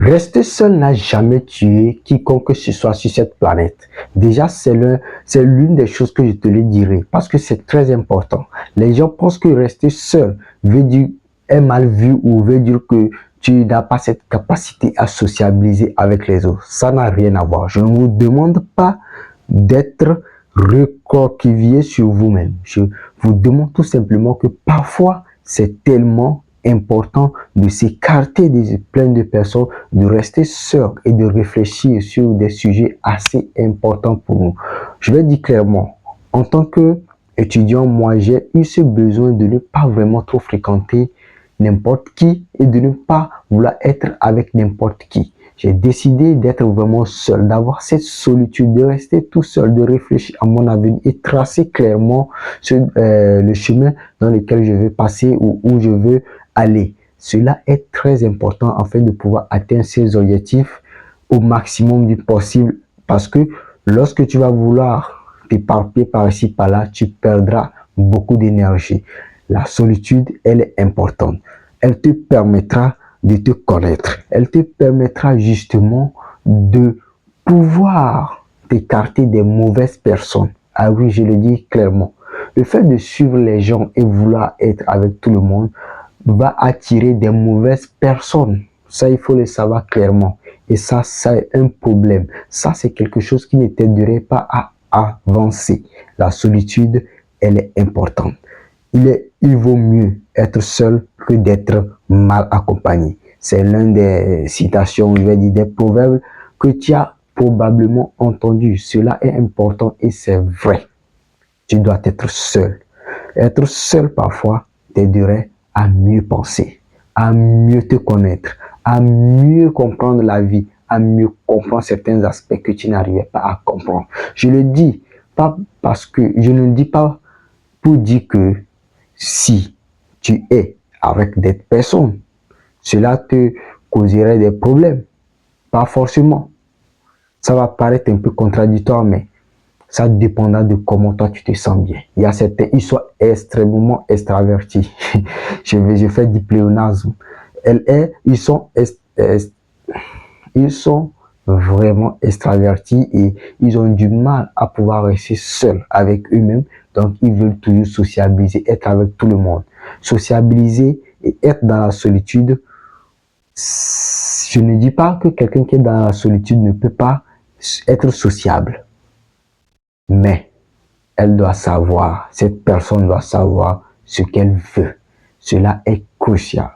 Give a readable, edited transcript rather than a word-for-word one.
Rester seul n'a jamais tué quiconque que ce soit sur cette planète. Déjà, c'est l'une des choses que je te le dirai parce que c'est très important. Les gens pensent que rester seul veut dire est mal vu ou veut dire que tu n'as pas cette capacité à sociabiliser avec les autres. Ça n'a rien à voir. Je ne vous demande pas d'être recroquevillé sur vous-même. Je vous demande tout simplement que parfois, c'est tellement important de s'écarter des plein de personnes, de rester seul et de réfléchir sur des sujets assez importants pour nous. Je vais dire clairement, en tant qu'étudiant, moi j'ai eu ce besoin de ne pas vraiment trop fréquenter n'importe qui et de ne pas vouloir être avec n'importe qui. J'ai décidé d'être vraiment seul, d'avoir cette solitude, de rester tout seul, de réfléchir à mon avenir et tracer clairement le chemin dans lequel je veux passer ou où je veux aller. Cela est très important en fait de pouvoir atteindre ses objectifs au maximum du possible parce que lorsque tu vas vouloir t'éparpiller par ici par là, tu perdras beaucoup d'énergie. La solitude, elle est importante. Elle te permettra de te connaître. Elle te permettra justement de pouvoir t'écarter des mauvaises personnes. Ah oui, je le dis clairement. Le fait de suivre les gens et vouloir être avec tout le monde va attirer des mauvaises personnes. Ça, il faut le savoir clairement. Et ça, c'est un problème. Ça, c'est quelque chose qui ne t'aiderait pas à avancer. La solitude, elle est importante. Il vaut mieux être seul que d'être mal accompagné. C'est l'une des citations, je vais dire, des proverbes que tu as probablement entendu. Cela est important et c'est vrai. Tu dois être seul. Être seul parfois t'aiderait à mieux penser, à mieux te connaître, à mieux comprendre la vie, à mieux comprendre certains aspects que tu n'arrivais pas à comprendre. Je le dis pas parce que je ne le dis pas pour dire que si tu es avec des personnes, cela te causerait des problèmes. Pas forcément. Ça va paraître un peu contradictoire, mais ça dépendra de comment toi tu te sens bien. Il y a certains, ils sont extrêmement extravertis. je fais du pléonasme. Ils sont vraiment extravertis et ils ont du mal à pouvoir rester seuls avec eux-mêmes. Donc, ils veulent toujours sociabiliser, être avec tout le monde. Sociabiliser et être dans la solitude, je ne dis pas que quelqu'un qui est dans la solitude ne peut pas être sociable. Mais elle doit savoir, cette personne doit savoir ce qu'elle veut. Cela est crucial.